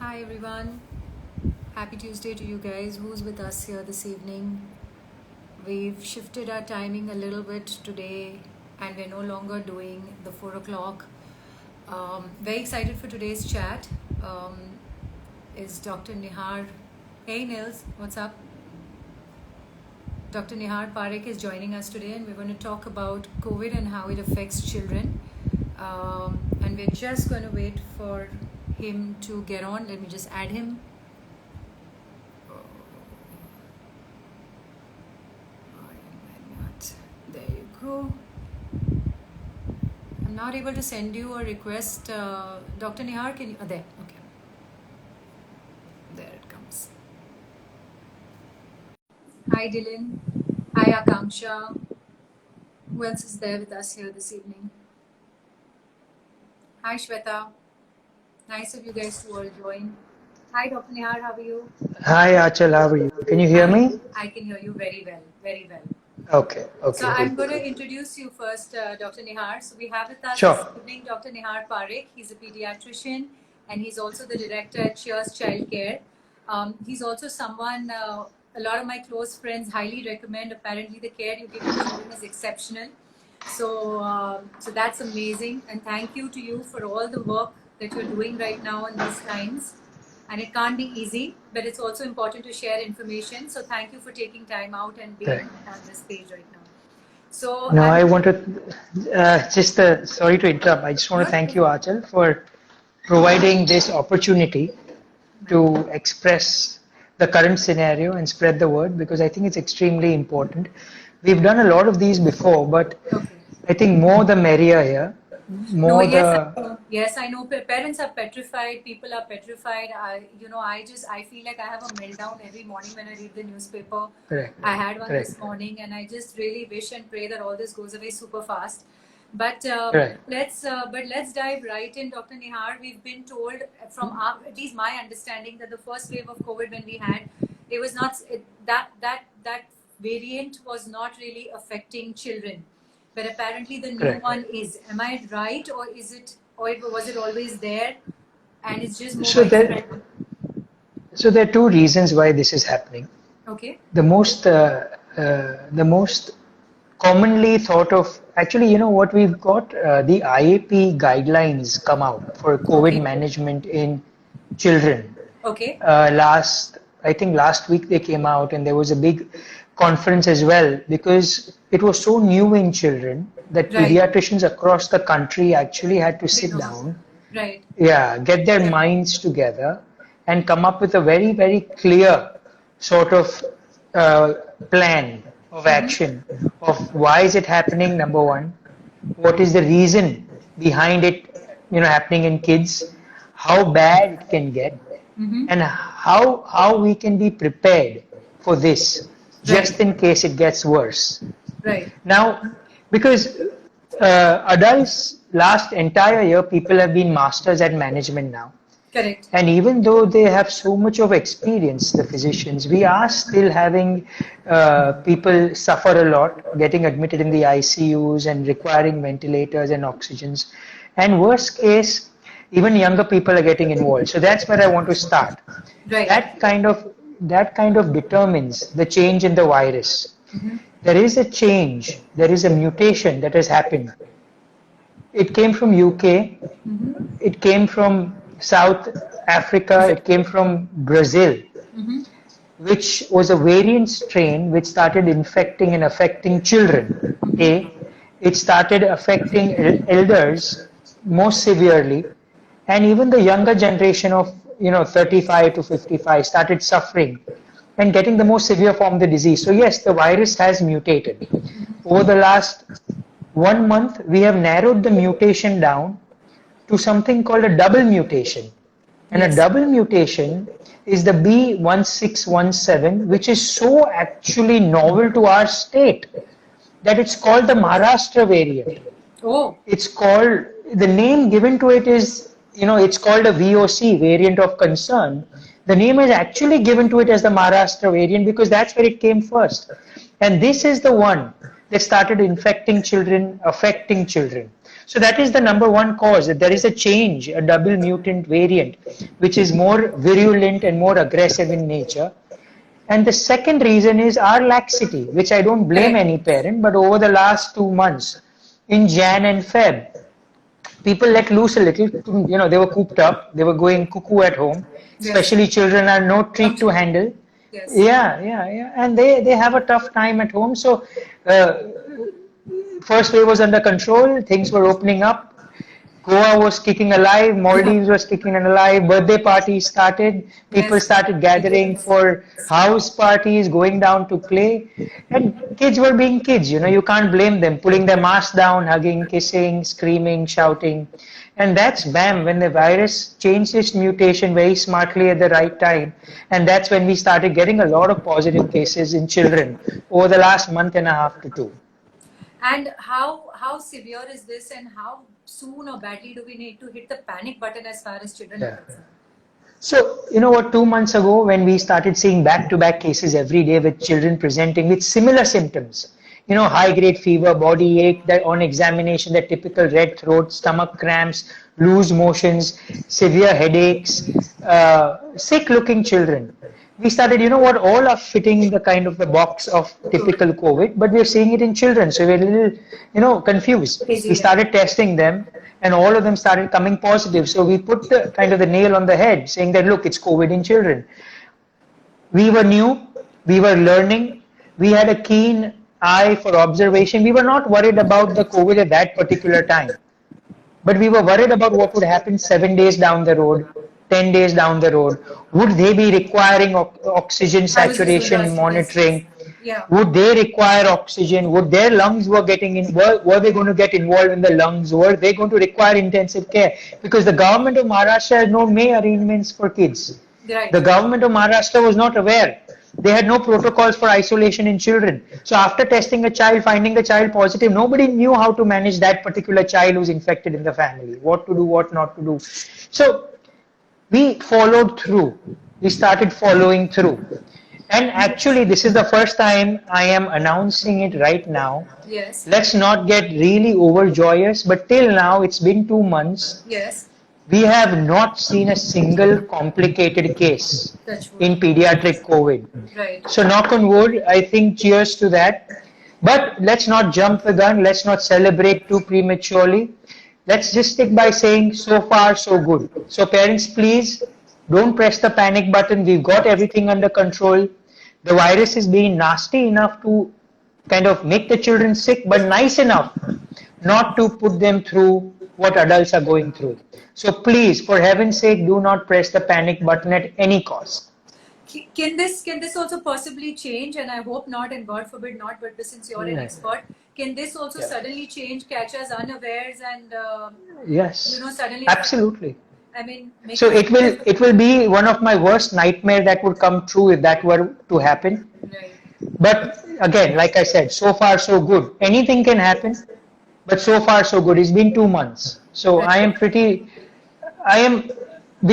Hi everyone, happy Tuesday to you guys. Who's with us here this evening? We've shifted our timing a little bit today and we're no longer doing the 4 o'clock. Very excited for today's chat. Is Dr. Nihar. Hey Nils, what's up? Dr. Nihar Parikh is joining us today and we're going to talk about COVID and how it affects children. And we're just going to wait for him to get on. Let me just add him. There you go. I'm not able to send you a request. Dr. Nihar, can you? There. Okay. There it comes. Hi Dylan. Hi Akanksha. Who else is there with us here this evening? Hi Shweta. Nice of you guys to all join. Hi Dr. Nihar, how are you? Hi Aanchal, how are you? Can you hear me? I can hear you very well, very well. Okay. So I'm going to introduce you first, Dr. Nihar. So we have with us Sure. this evening Dr. Nihar Parikh. He's a pediatrician and he's also the director at Cheers Childcare. He's also someone a lot of my close friends highly recommend. Apparently the care you give to children is exceptional. So that's amazing. And thank you to you for all the work that you're doing right now in these times. And it can't be easy, but it's also important to share information. So thank you for taking time out and being on this page right now. So no, I want to sorry to interrupt. I just want to thank you, Aanchal, for providing this opportunity to express the current scenario and spread the word, because I think it's extremely important. We've done a lot of these before, but I think more the merrier here. Yes, I know. Parents are petrified. People are petrified. I feel like I have a meltdown every morning when I read the newspaper. Correct. I had one this morning, and I just really wish and pray that all this goes away super fast. But let's dive right in, Dr. Nihar. We've been told from at least my understanding that the first wave of COVID when we had, it was not that variant was not really affecting children. But apparently the new one is. Am I right, or is it, or was it always there, and it's just more widespread? So there are two reasons why this is happening. Okay. The most commonly thought of, actually, you know what, we've got the IAP guidelines come out for COVID management in children. Okay. I think last week they came out, and there was a big conference as well, because it was so new in children that pediatricians across the country actually had to sit down, get their minds together and come up with a very, very clear sort of plan of action of why is it happening, number one, what is the reason behind it, happening in kids, how bad it can get, and how we can be prepared for this just in case it gets worse. Right. Now, because adults, last entire year, people have been masters at management now. Correct. And even though they have so much of experience, the physicians, we are still having people suffer a lot, getting admitted in the ICUs and requiring ventilators and oxygens. And worst case, even younger people are getting involved. So that's where I want to start. Right. That kind of determines the change in the virus. There is a change, there is a mutation that has happened. It came from UK, it came from South Africa, it came from Brazil, which was a variant strain which started infecting and affecting children. It started affecting elders most severely, and even the younger generation of 35 to 55 started suffering and getting the most severe form of the disease. So yes, the virus has mutated. Over the last 1 month, we have narrowed the mutation down to something called a double mutation. And a double mutation is the B1617, which is so actually novel to our state that it's called the Maharashtra variant. It's called, the name given to it is, it's called a VOC, variant of concern. The name is actually given to it as the Maharashtra variant because that's where it came first. And this is the one that started infecting children, affecting children. So that is the number one cause, that there is a change, a double mutant variant, which is more virulent and more aggressive in nature. And the second reason is our laxity, which I don't blame any parent, but over the last 2 months, in Jan and Feb, people let loose a little, they were cooped up, they were going cuckoo at home, especially children are no treat to handle. Yes. Yeah. And they have a tough time at home. So, first wave was under control, things were opening up. Goa was kicking alive, Maldives was kicking alive, birthday parties started, people started gathering for house parties, going down to play, and kids were being kids, you can't blame them, pulling their masks down, hugging, kissing, screaming, shouting. And that's bam, when the virus changed its mutation very smartly at the right time, and that's when we started getting a lot of positive cases in children over the last month and a half to 2. And how severe is this, and how soon or badly do we need to hit the panic button as far as children are concerned? So, 2 months ago, when we started seeing back-to-back cases every day with children presenting with similar symptoms, high-grade fever, body ache, that on examination, the typical red throat, stomach cramps, loose motions, severe headaches, sick-looking children. We started, all are fitting in the kind of the box of typical COVID, but we're seeing it in children. So we're a little, confused. We started testing them, and all of them started coming positive. So we put the kind of the nail on the head, saying that, look, it's COVID in children. We were new, we were learning, we had a keen eye for observation. We were not worried about the COVID at that particular time, but we were worried about what would happen 7 days down the road, 10 days down the road. Would they be requiring oxygen saturation monitoring? Yeah. Would they require oxygen? Would their lungs were they going to get involved in the lungs? Were they going to require intensive care? Because the government of Maharashtra has no May arrangements for kids. Right. The government of Maharashtra was not aware. They had no protocols for isolation in children. So after testing a child, finding the child positive, nobody knew how to manage that particular child who's infected in the family. What to do, what not to do. So we followed through. We started following through. And actually, this is the first time I am announcing it right now. Yes. Let's not get really overjoyous, but till now, it's been 2 months. Yes. We have not seen a single complicated case in pediatric COVID. Right. So knock on wood, I think cheers to that. But let's not jump the gun. Let's not celebrate too prematurely. Let's just stick by saying so far so good. So parents, please don't press the panic button. We've got everything under control. The virus is being nasty enough to kind of make the children sick, but nice enough not to put them through what adults are going through. So please, for heaven's sake, do not press the panic button at any cost. Can this also possibly change? And I hope not, and God forbid not, but since you're an expert, can this also suddenly change, catch us unawares, and yes, suddenly absolutely. I mean, so it will be one of my worst nightmare that would come true if that were to happen. Right. But again, like I said, so far so good. Anything can happen, but so far so good. It's been 2 months, so we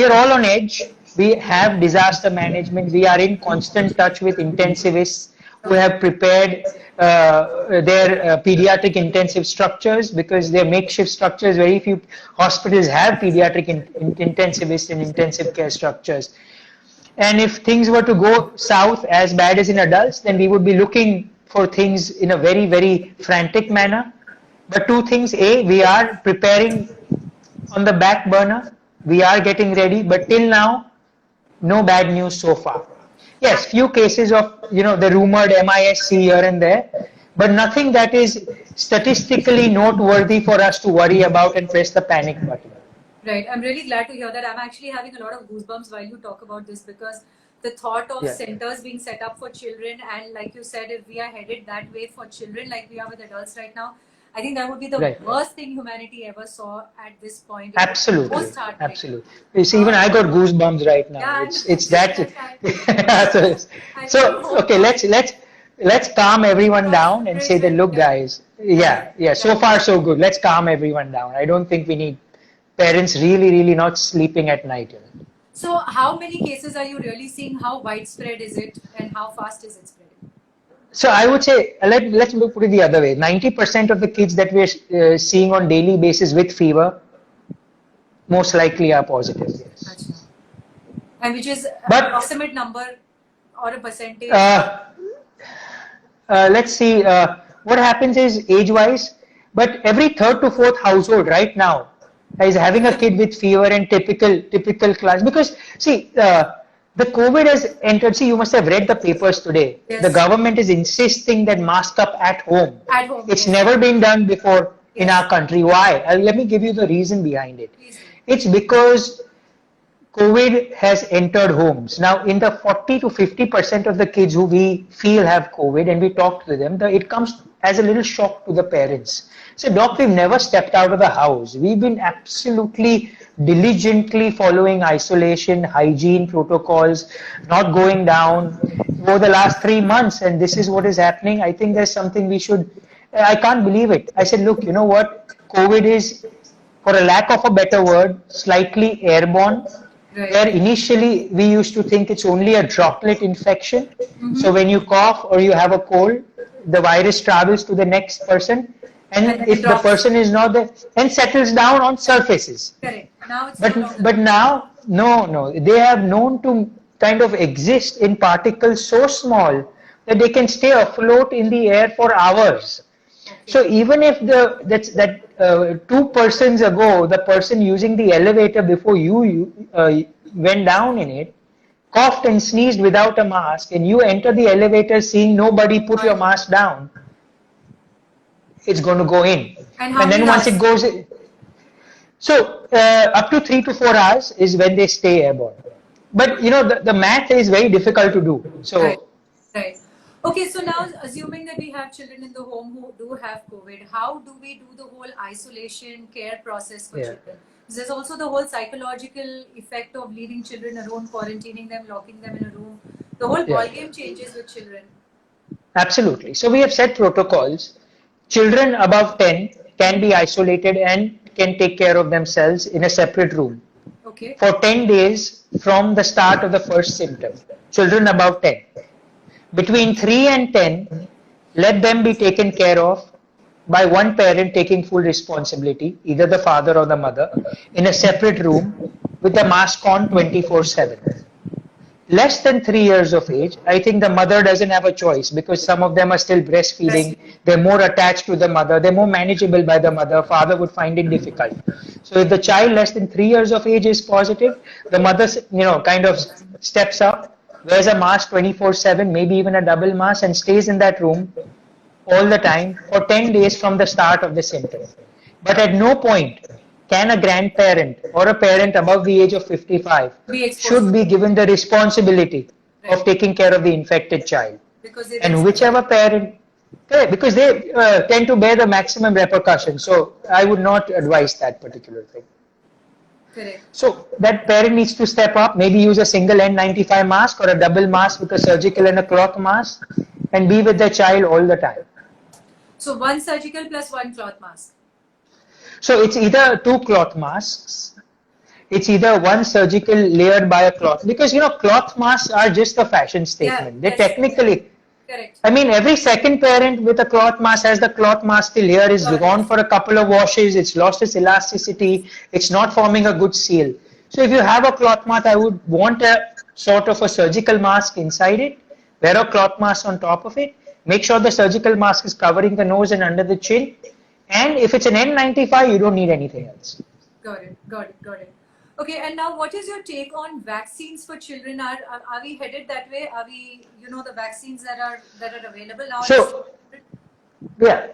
are all on edge. We have disaster management. We are in constant touch with intensivists who have prepared their pediatric intensive structures, because they're makeshift structures. Very few hospitals have pediatric intensivists and intensive care structures. And if things were to go south as bad as in adults, then we would be looking for things in a very, very frantic manner. But 2 things. A, we are preparing on the back burner. We are getting ready. But till now, no bad news so far. Yes, few cases of, the rumored MISC here and there, but nothing that is statistically noteworthy for us to worry about and press the panic button. Right. I'm really glad to hear that. I'm actually having a lot of goosebumps while you talk about this, because the thought of centers being set up for children, and like you said, if we are headed that way for children like we are with adults right now, I think that would be the worst thing humanity ever saw at this point. Absolutely. Absolutely. You see, even I got goosebumps right now. Yeah, it's that. So okay, let's calm everyone down and say that, look, guys, so far so good. Let's calm everyone down. I don't think we need parents really not sleeping at night. So how many cases are you really seeing? How widespread is it, and how fast is it spreading? So I would say, let's put it the other way. 90% of the kids that we're seeing on daily basis with fever most likely are positive. Yes. Achha. And which is But approximate number or a percentage? Let's see. What happens is age-wise, but every third to fourth household right now is having a kid with fever and typical class. Because see, the COVID has entered. See, you must have read the papers today. Yes. The government is insisting that mask up at home. At home. It's Yes. never been done before in Yes. our country. Why? Let me give you the reason behind it. Please do. It's because COVID has entered homes. Now, in the 40 to 50% of the kids who we feel have COVID and we talk to them, it comes as a little shock to the parents. So, doc, we've never stepped out of the house. We've been absolutely diligently following isolation, hygiene protocols, not going down over the last 3 months. And this is what is happening. I think there's something we should, I can't believe it. I said, look, you know what? COVID is, for a lack of a better word, slightly airborne. Right. Where initially we used to think it's only a droplet infection. So when you cough or you have a cold, the virus travels to the next person, and if the person is not there, and settles down on surfaces. Correct. Now it's But now, no, they have known to kind of exist in particles so small that they can stay afloat in the air for hours. So even if two persons ago, the person using the elevator before you went down in it, coughed and sneezed without a mask, and you enter the elevator seeing nobody put your mask down, it's going to go in. And then once it goes in, so up to 3 to 4 hours is when they stay airborne. But you know, the math is very difficult to do. So. Right. Okay, so now assuming that we have children in the home who do have COVID, how do we do the whole isolation care process for children? There's also the whole psychological effect of leaving children alone, quarantining them, locking them in a room. The whole ballgame changes with children. Absolutely. So we have set protocols. Children above 10 can be isolated and can take care of themselves in a separate room. Okay. For 10 days from the start of the first symptom. Children above 10. Between 3 and 10, let them be taken care of by one parent taking full responsibility, either the father or the mother, in a separate room with the mask on 24/7. Less than 3 years of age, I think the mother doesn't have a choice because some of them are still breastfeeding, they're more attached to the mother, they're more manageable by the mother, father would find it difficult. So if the child less than 3 years of age is positive, the mother, kind of steps up, wears a mask 24/7, maybe even a double mask, and stays in that room all the time for 10 days from the start of the symptom. But at no point can a grandparent or a parent above the age of 55 should be given the responsibility of taking care of the infected child. And whichever parent, because they tend to bear the maximum repercussions. So I would not advise that particular thing. Correct. So that parent needs to step up, maybe use a single N95 mask or a double mask with a surgical and a cloth mask, and be with the child all the time. So one surgical plus one cloth mask. So it's either 2 cloth masks, it's either one surgical layered by a cloth, because cloth masks are just a fashion statement. They technically. Correct. I mean, every second parent with a cloth mask has the cloth mask still here, is gone for a couple of washes, it's lost its elasticity, it's not forming a good seal. So if you have a cloth mask, I would want a sort of a surgical mask inside it, wear a cloth mask on top of it, make sure the surgical mask is covering the nose and under the chin, and if it's an N95, you don't need anything else. Got it. Okay, and now what is your take on vaccines for children? Are we headed that way? Are we, the vaccines that are available now?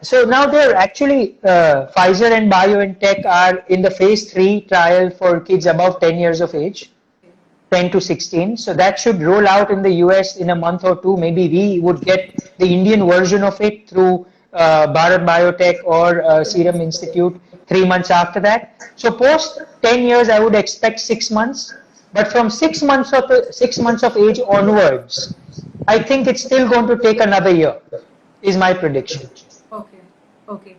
So now they're actually, Pfizer and BioNTech are in the phase 3 trial for kids above 10 years of age, 10 to 16. So that should roll out in the US in a month or two. Maybe we would get the Indian version of it through Bharat Biotech or Serum Institute 3 months after that. So post 10 years, I would expect 6 months. But from 6 months of age onwards, I think it's still going to take another year, is my prediction. Okay.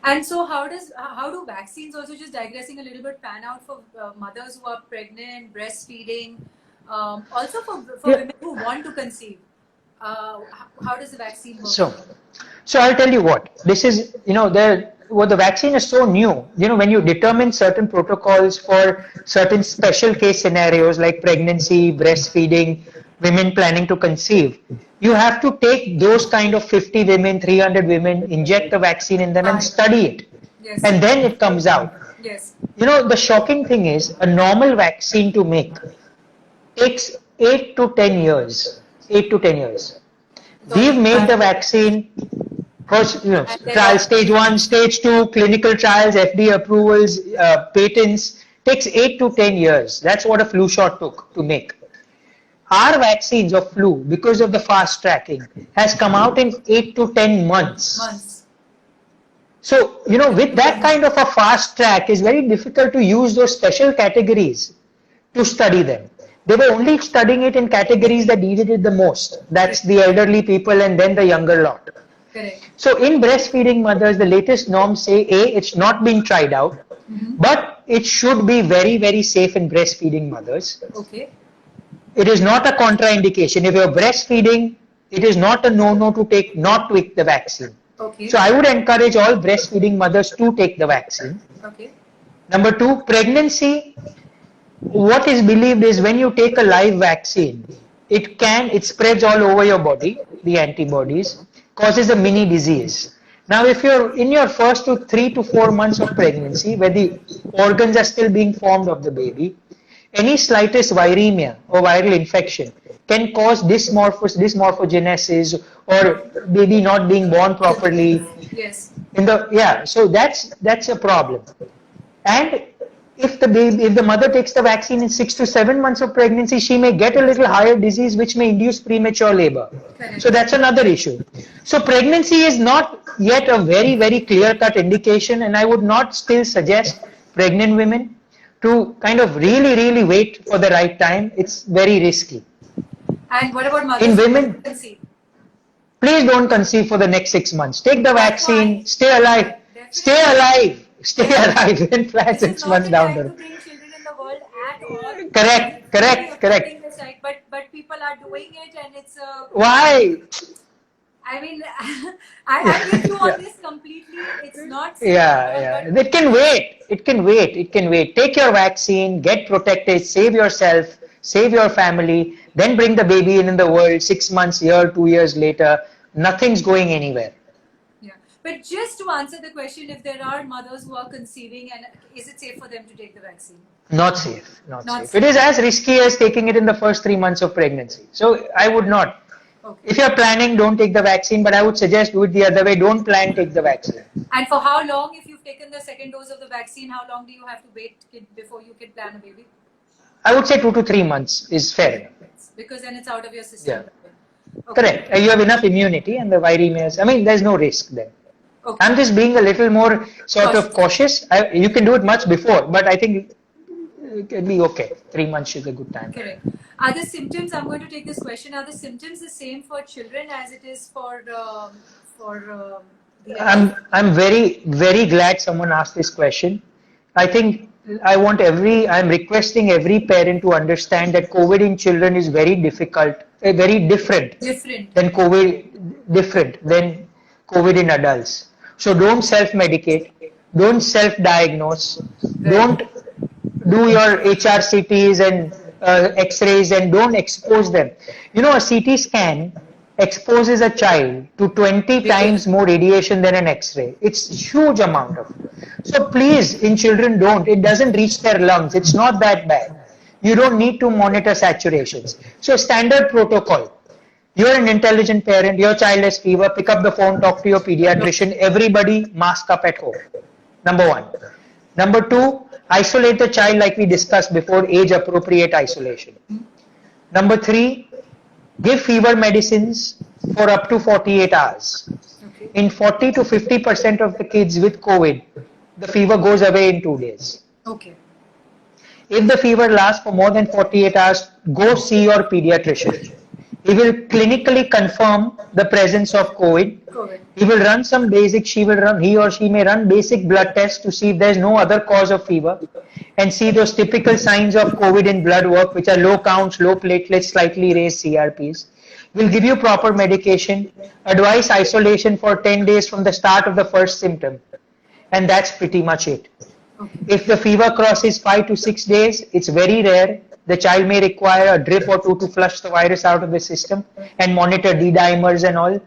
And so how do vaccines, also just digressing a little bit, pan out for mothers who are pregnant, breastfeeding, also for women who want to conceive? how does the vaccine work? So I'll tell you what. This is, the vaccine is so new. When you determine certain protocols for certain special case scenarios like pregnancy, breastfeeding, women planning to conceive, you have to take those kind of 50 women, 300 women, inject the vaccine in them and study it. Yes. And then it comes out. Yes. The shocking thing is a normal vaccine to make takes 8 to 10 years. 8 to 10 years. We've made the vaccine, trial stage 1, stage 2, clinical trials, FDA approvals, patents, takes 8 to 10 years. That's what a flu shot took to make. Our vaccines of flu, because of the fast tracking, has come out in 8 to 10 months. So, with that kind of a fast track, it's very difficult to use those special categories to study them. They were only studying it in categories that needed it the most. That's the elderly people and then the younger lot. Correct. So in breastfeeding mothers, the latest norms say, it's not being tried out, but it should be very, very safe in breastfeeding mothers. Okay. It is not a contraindication. If you're breastfeeding, it is not a no-no to take the vaccine. Okay. So I would encourage all breastfeeding mothers to take the vaccine. Okay. Number 2, pregnancy. What is believed is when you take a live vaccine, it spreads all over your body, the antibodies, causes a mini disease. Now, if you're in your first 3 to 4 months of pregnancy, where the organs are still being formed of the baby, any slightest viremia or viral infection can cause dysmorphogenesis or baby not being born properly. Yes. So that's a problem. And if the mother takes the vaccine in 6 to 7 months of pregnancy, she may get a little higher disease which may induce premature labor. Correct. So that's another issue. So pregnancy is not yet a very, very clear-cut indication, and I would not still suggest pregnant women to kind of really, really wait for the right time. It's very risky. And what about mothers In women, who conceive? Please don't conceive for the next 6 months. Take the vaccine, stay alive. Stay alive. Stay alive and plan 6 months down the road. This is not the time to bring children in the world at all. Correct. But people are doing it, and it's Why? I mean, I'm with you on this completely. It's not. Yeah. It can wait. Take your vaccine, get protected, save yourself, save your family, then bring the baby in the world 6 months, year, 2 years later. Nothing's going anywhere. Yeah. But just to answer the question, if there are mothers who are conceiving, and is it safe for them to take the vaccine? Not safe. It is as risky as taking it in the first 3 months of pregnancy. So I would not. Okay. If you're planning, don't take the vaccine, but I would suggest do it the other way. Don't plan, take the vaccine. And for how long, if you've taken the second dose of the vaccine, how long do you have to wait before you can plan a baby? I would say 2 to 3 months is fair enough. Because then it's out of your system. Yeah. Okay. Correct. You have enough immunity and the viremias. There's no risk then. Okay. I'm just being a little more sort of cautious. You can do it much before, but I think it can be okay. 3 months is a good time. Correct. Are the symptoms, I'm going to take this question, are the symptoms the same for children as it is for the I'm very, very glad someone asked this question. I think I'm requesting every parent to understand that COVID in children is very difficult, very different than COVID in adults. So don't self-medicate, don't self-diagnose, don't do your HRCTs and X-rays and don't expose them. A CT scan exposes a child to 20 times more radiation than an X-ray. It's a huge amount of. So please, in children, it doesn't reach their lungs. It's not that bad. You don't need to monitor saturations. So standard protocol. You're an intelligent parent, your child has fever, pick up the phone, talk to your pediatrician, everybody mask up at home. Number 1. Number 2, isolate the child like we discussed before, age appropriate isolation. Number 3, give fever medicines for up to 48 hours. Okay. In 40 to 50% of the kids with COVID, the fever goes away in 2 days. Okay. If the fever lasts for more than 48 hours, go see your pediatrician. He will clinically confirm the presence of COVID. He will run some basic, he or she may run basic blood tests to see if there is no other cause of fever and see those typical signs of COVID in blood work, which are low counts, low platelets, slightly raised CRPs. will give you proper medication, advise isolation for 10 days from the start of the first symptom, and that's pretty much it. Okay. If the fever crosses 5 to 6 days, it's very rare. The child may require a drip or two to flush the virus out of the system and monitor D-dimers and all.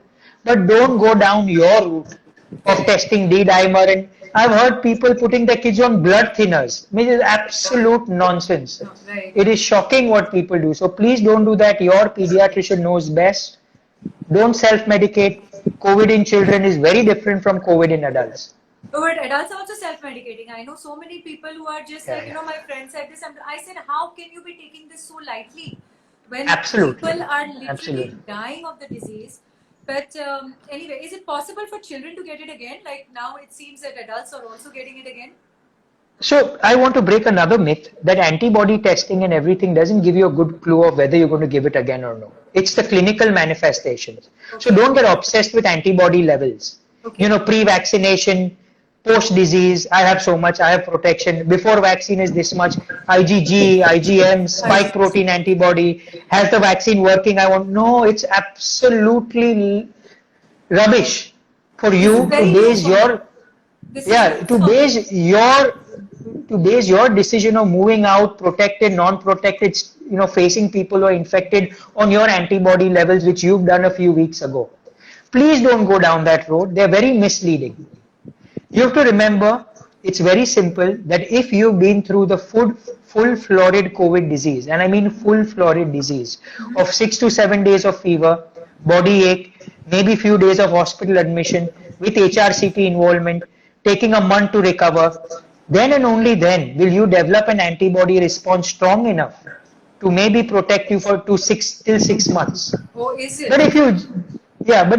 But don't go down your route of testing D-dimer. And I've heard people putting their kids on blood thinners, which is absolute nonsense. Right. It is shocking what people do. So please don't do that. Your pediatrician knows best. Don't self-medicate. COVID in children is very different from COVID in adults. But adults are also self-medicating. I know so many people who are just like, my friend said this. I said, how can you be taking this so lightly when Absolutely. people are literally Absolutely. dying of the disease? But anyway, is it possible for children to get it again? Like now it seems that adults are also getting it again. So I want to break another myth that antibody testing and everything doesn't give you a good clue of whether you're going to give it again or no. It's the clinical manifestations. Okay. So don't get obsessed with antibody levels. Okay. Pre-vaccination, post-disease, I have so much, I have protection. Before vaccine is this much. IgG, IgM, spike protein antibody. Has the vaccine working? No, it's absolutely rubbish for you to base your to base your decision of moving out, protected, non-protected, facing people who are infected on your antibody levels, which you've done a few weeks ago. Please don't go down that road. They're very misleading. You have to remember, it's very simple that if you've been through the full florid COVID disease, and I mean full florid disease, of 6 to 7 days of fever, body ache, maybe few days of hospital admission with HRCT involvement, taking a month to recover, then and only then will you develop an antibody response strong enough to maybe protect you for till 6 months. Oh, is it? But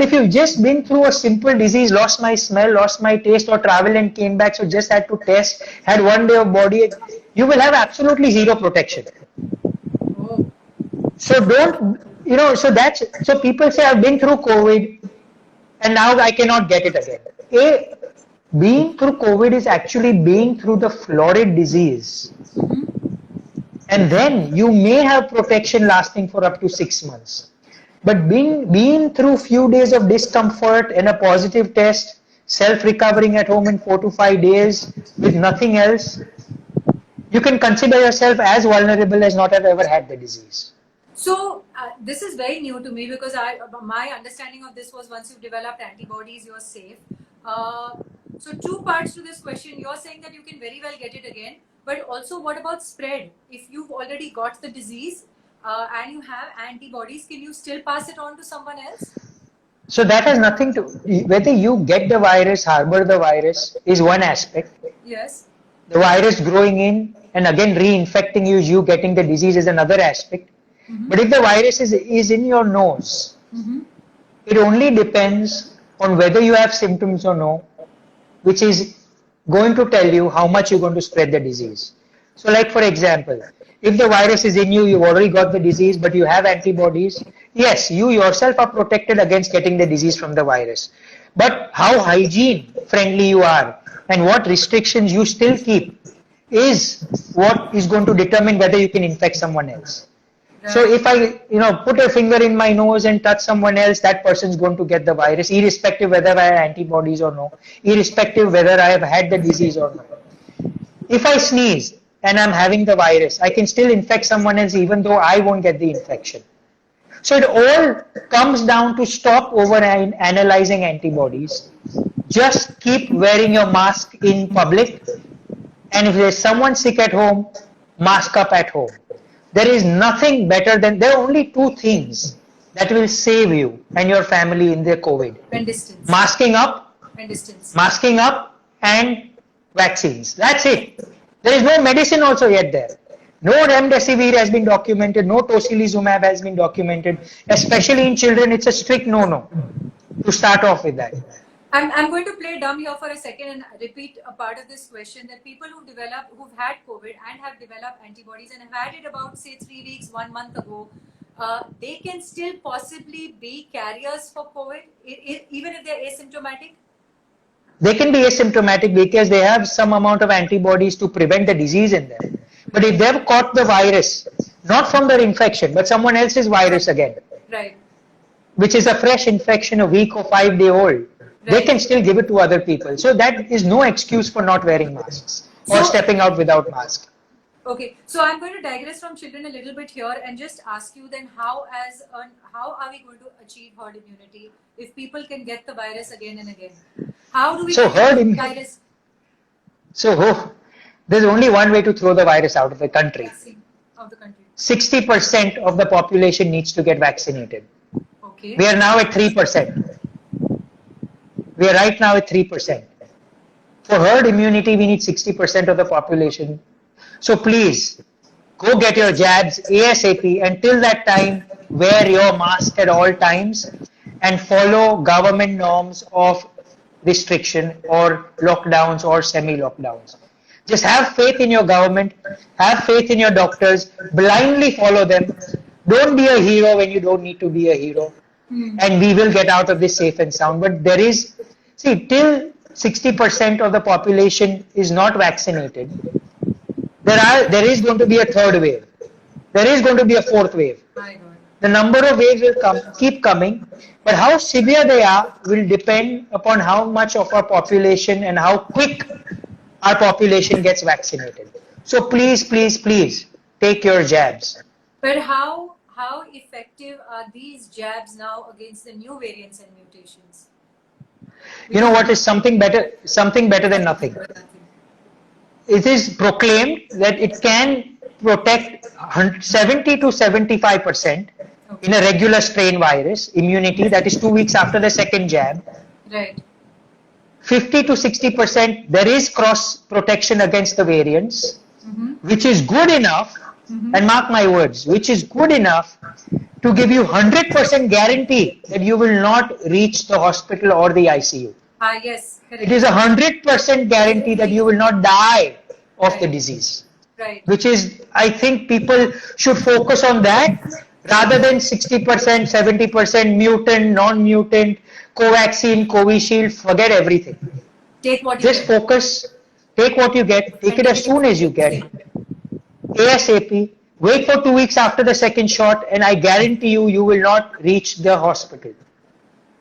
if you've just been through a simple disease, lost my smell, lost my taste, or traveled and came back, so just had to test, had 1 day of body ache, you will have absolutely zero protection. Oh. So don't, so people say I've been through COVID and now I cannot get it again. Being through COVID is actually being through the florid disease. And then you may have protection lasting for up to 6 months. But being through few days of discomfort and a positive test, self-recovering at home in 4 to 5 days with nothing else, you can consider yourself as vulnerable as not have ever had the disease. So this is very new to me because my understanding of this was once you've developed antibodies, you're safe. So 2 parts to this question. You're saying that you can very well get it again, but also what about spread? If you've already got the disease and you have antibodies, can you still pass it on to someone else? So that has nothing to, whether you get the virus, harbor the virus is one aspect. Yes. The virus growing in and again reinfecting you getting the disease is another aspect. But if the virus is in your nose, it only depends on whether you have symptoms or no, which is going to tell you how much you're going to spread the disease. So like for example, if the virus is in you, you've already got the disease, but you have antibodies, yes, you yourself are protected against getting the disease from the virus. But how hygiene friendly you are and what restrictions you still keep is what is going to determine whether you can infect someone else. So if I, put a finger in my nose and touch someone else, that person is going to get the virus, irrespective whether I have antibodies or no, irrespective whether I have had the disease or not. If I sneeze and I'm having the virus, I can still infect someone else even though I won't get the infection. So it all comes down to stop over analyzing antibodies. Just keep wearing your mask in public. And if there's someone sick at home, mask up at home. There is nothing better than, there are only 2 things that will save you and your family in the COVID. And distance. Masking up and vaccines. That's it. There is no medicine also yet there. No remdesivir has been documented, no tocilizumab has been documented. Especially in children, it's a strict no-no to start off with that. I'm going to play dumb here for a second and repeat a part of this question that people who've had COVID and have developed antibodies and have had it about say 3 weeks, 1 month ago, they can still possibly be carriers for COVID even if they're asymptomatic? They can be asymptomatic because they have some amount of antibodies to prevent the disease in them. But if they've caught the virus, not from their infection, but someone else's virus again, right, which is a fresh infection, a week or 5-day old, they can still give it to other people. So that is no excuse for not wearing masks or stepping out without mask. Okay, so I'm going to digress from children a little bit here and just ask you then how are we going to achieve herd immunity if people can get the virus again and again? How do we So herd immunity. Virus? So there's only one way to throw the virus out of the country. Vaccine of the country. 60% of the population needs to get vaccinated. Okay. We are now at 3%. We are right now at 3%. For herd immunity, we need 60% of the population. So please, go get your jabs ASAP. Until that time, wear your mask at all times and follow government norms of restriction or lockdowns or semi-lockdowns. Just have faith in your government, have faith in your doctors, blindly follow them. Don't be a hero when you don't need to be a hero. And we will get out of this safe and sound. But there is, see, till 60% of the population is not vaccinated, there is going to be a third wave. There is going to be a fourth wave. The number of waves will keep coming, but how severe they are will depend upon how much of our population and how quick our population gets vaccinated. So please, please, please take your jabs. But how effective are these jabs now against the new variants and mutations? You know what is something better than nothing? It is proclaimed that it can protect 70 to 75% in a regular strain virus immunity, that is 2 weeks after the second jab. Right. 50 to 60% there is cross protection against the variants, which is good enough, and mark my words, which is good enough to give you 100% guarantee that you will not reach the hospital or the ICU. Yes. Correct. It is 100% guarantee that you will not die of the disease. Right. Which is, I think people should focus on that rather than 60%, 70% mutant, non-mutant, co-vaccine, Covishield, forget everything. Take what you Just focus, take what you get, take it as soon as you get, ASAP, wait for 2 weeks after the second shot, and I guarantee you, you will not reach the hospital.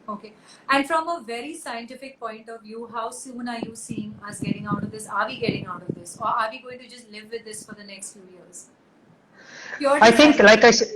Okay. And from a very scientific point of view, how soon are you seeing us getting out of this? Are we getting out of this? Or are we going to just live with this for the next few years? I think, like I said,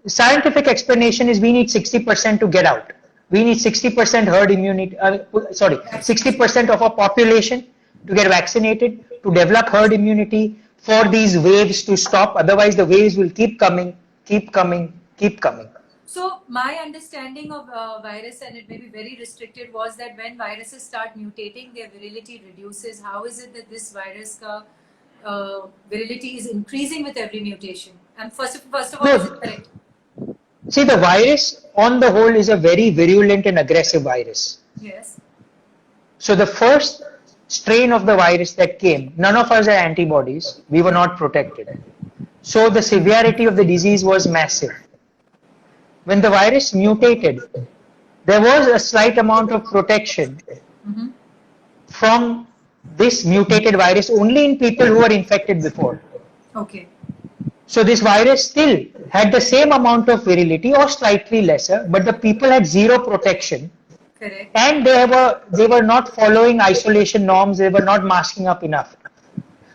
scientific explanation is we need 60% to get out. We need 60% herd immunity, 60% of our population to get vaccinated, to develop herd immunity, for these waves to stop. Otherwise, the waves will keep coming, keep coming, keep coming. So my understanding of virus, and it may be very restricted, was that when viruses start mutating, their virility reduces. How is it that this virus virility is increasing with every mutation? And first of all, is it correct? See, the virus on the whole is a very virulent and aggressive virus. Yes. So the first strain of the virus that came, none of us had antibodies. We were not protected. So the severity of the disease was massive. When the virus mutated, there was a slight amount of protection from this mutated virus only in people who were infected before. Okay. So this virus still had the same amount of virility or slightly lesser, but the people had zero protection. Correct. And they were not following isolation norms, they were not masking up enough.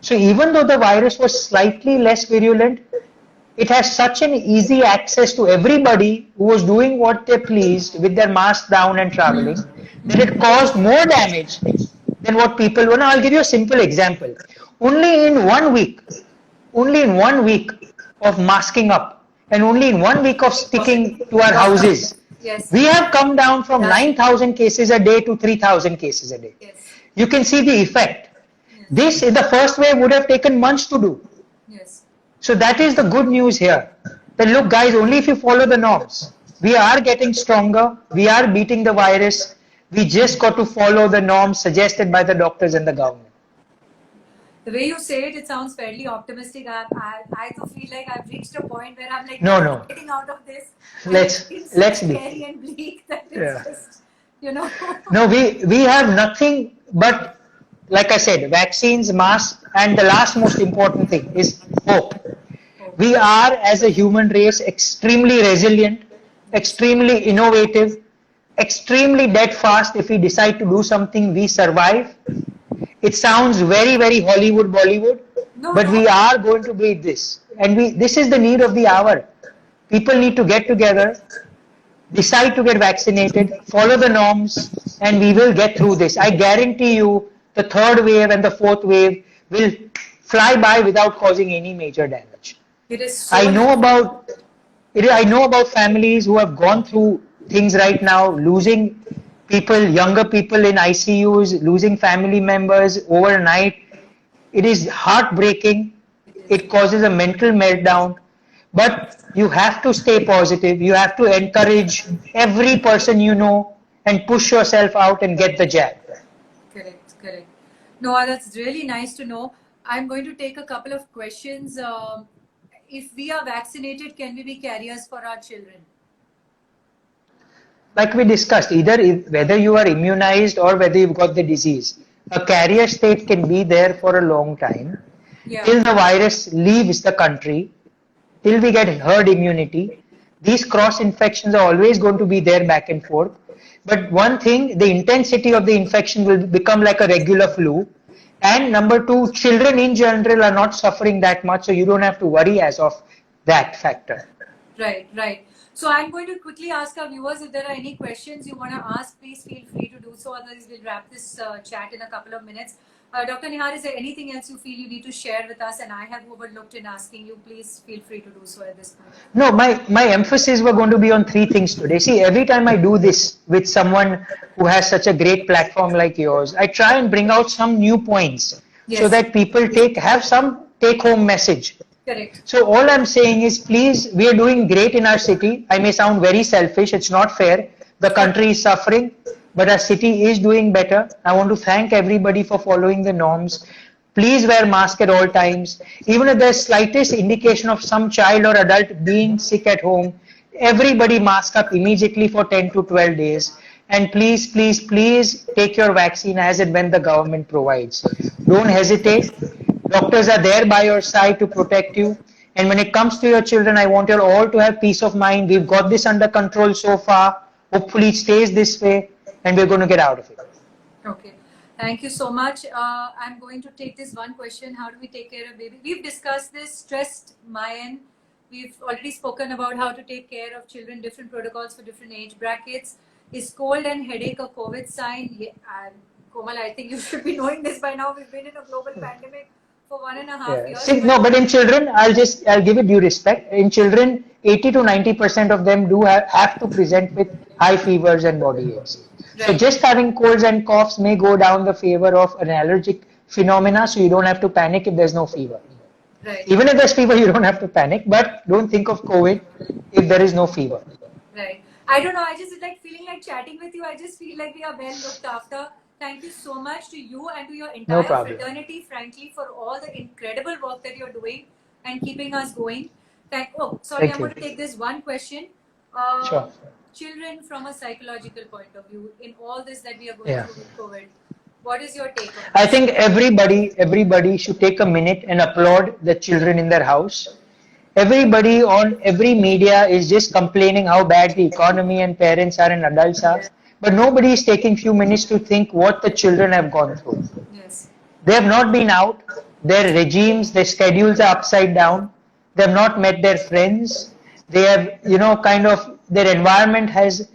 So even though the virus was slightly less virulent, it has such an easy access to everybody who was doing what they pleased with their mask down and traveling, that it caused more damage than what people were. Now I'll give you a simple example. Only in 1 week of masking up and only in 1 week of sticking to our houses, Yes. we have come down from 9,000 cases a day to 3,000 cases a day. Yes. You can see the effect. Yes. This in the first wave would have taken months to do. Yes. So that is the good news here. That look guys, only if you follow the norms. We are getting stronger. We are beating the virus. We just got to follow the norms suggested by the doctors and the government. The way you say it, it sounds fairly optimistic. I feel like I've reached a point where I'm like, No. getting out of this. Let's be scary and bleak that it's just, No, we have nothing but, like I said, vaccines, masks, and the last most important thing is hope. We are, as a human race, extremely resilient, extremely innovative, extremely dead fast. If we decide to do something, we survive. It sounds very, very Hollywood, Bollywood, No, but no. we are going to be this. And this is the need of the hour. People need to get together, decide to get vaccinated, follow the norms, and we will get through this. I guarantee you the third wave and the fourth wave will fly by without causing any major damage. It is so I know about families who have gone through things right now, losing people, younger people in ICUs, losing family members overnight. It is heartbreaking. It causes a mental meltdown. But you have to stay positive. You have to encourage every person you know and push yourself out and get the jab. Correct, correct. No, that's really nice to know. I'm going to take a couple of questions. If we are vaccinated, can we be carriers for our children? Like we discussed, whether you are immunized or whether you've got the disease, a carrier state can be there for a long time till the virus leaves the country, till we get herd immunity. These cross infections are always going to be there back and forth. But one thing, the intensity of the infection will become like a regular flu. And number two, children in general are not suffering that much, so you don't have to worry as of that factor. Right, right. So I'm going to quickly ask our viewers if there are any questions you want to ask, please feel free to do so. Otherwise, we'll wrap this chat in a couple of minutes. Dr. Nihar, is there anything else you feel you need to share with us and I have overlooked in asking you? Please feel free to do so at this point. No, my emphasis were going to be on three things today. See, every time I do this with someone who has such a great platform like yours, I try and bring out some new points so that people have some take-home message. Correct. So all I'm saying is, please, we are doing great in our city. I may sound very selfish. It's not fair. The country is suffering, but our city is doing better. I want to thank everybody for following the norms. Please wear mask at all times. Even if there's slightest indication of some child or adult being sick at home, everybody mask up immediately for 10 to 12 days. And please, please, please take your vaccine as and when the government provides. Don't hesitate. Doctors are there by your side to protect you. And when it comes to your children, I want you all to have peace of mind. We've got this under control so far. Hopefully it stays this way and we're going to get out of it. Okay. Thank you so much. I'm going to take this one question. How do we take care of baby? We've discussed this, stressed my end. We've already spoken about how to take care of children, different protocols for different age brackets. Is cold and headache a COVID sign? Yeah, Komal, I think you should be knowing this by now. We've been in a global pandemic for 1.5 years. See, no, but in children, I'll give it due respect. In children, 80 to 90% of them do have to present with high fevers and body aches. Right. So just having colds and coughs may go down the favor of an allergic phenomena, so you don't have to panic if there's no fever. Right. Even if there's fever, you don't have to panic, but don't think of COVID if there is no fever. Right. I don't know, I just like feeling like chatting with you. I just feel like we are well looked after. Thank you so much to you and to your entire fraternity, frankly, for all the incredible work that you're doing and keeping us going. I'm going to take this one question. Sure. Children from a psychological point of view, in all this that we are going through with COVID, what is your take on this? I think everybody should take a minute and applaud the children in their house. Everybody on every media is just complaining how bad the economy and parents are and adults are. But nobody is taking few minutes to think what the children have gone through. Yes. They have not been out. Their regimes, their schedules are upside down. They have not met their friends. They have, their environment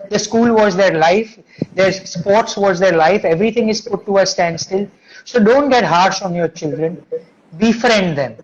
the school was their life. Their sports was their life. Everything is put to a standstill. So don't get harsh on your children. Befriend them.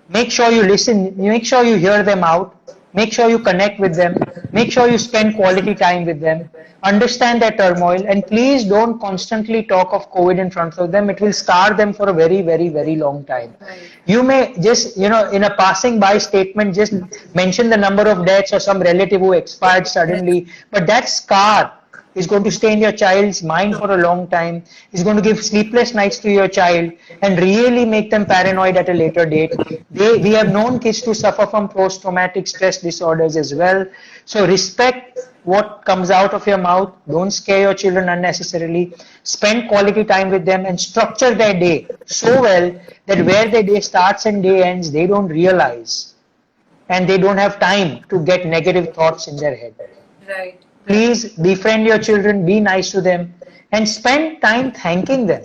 Make sure you listen. Make sure you hear them out. Make sure you connect with them. Make sure you spend quality time with them. Understand their turmoil, and please don't constantly talk of COVID in front of them. It will scar them for a very, very, very long time. Right. You may just, in a passing by statement, just mention the number of deaths or some relative who expired suddenly, but that scar is going to stay in your child's mind for a long time. It's going to give sleepless nights to your child and really make them paranoid at a later date. We have known kids to suffer from post-traumatic stress disorders as well. So respect what comes out of your mouth. Don't scare your children unnecessarily. Spend quality time with them and structure their day so well that where their day starts and day ends, they don't realize. and they don't have time to get negative thoughts in their head. Right. Please befriend your children, be nice to them, and spend time thanking them,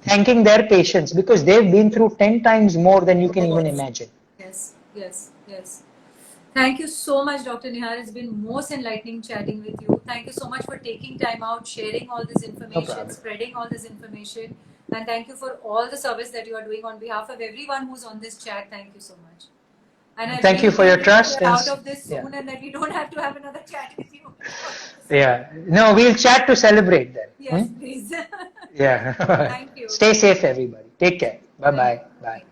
thanking their patients, because they've been through 10 times more than you can even imagine. Yes, yes, yes. Thank you so much, Dr. Nihar. It's been most enlightening chatting with you. Thank you so much for taking time out, sharing all this information, problem. spreading all this information. And thank you for all the service that you are doing on behalf of everyone who's on this chat. Thank you so much. And I Thank you for your hope trust. we're out of this Yeah. soon and that we don't have to have another chat with you. Yeah. No, we'll chat to celebrate then. Yes, please. Yeah. Thank you. Stay safe, everybody. Take care. Bye-bye. Bye.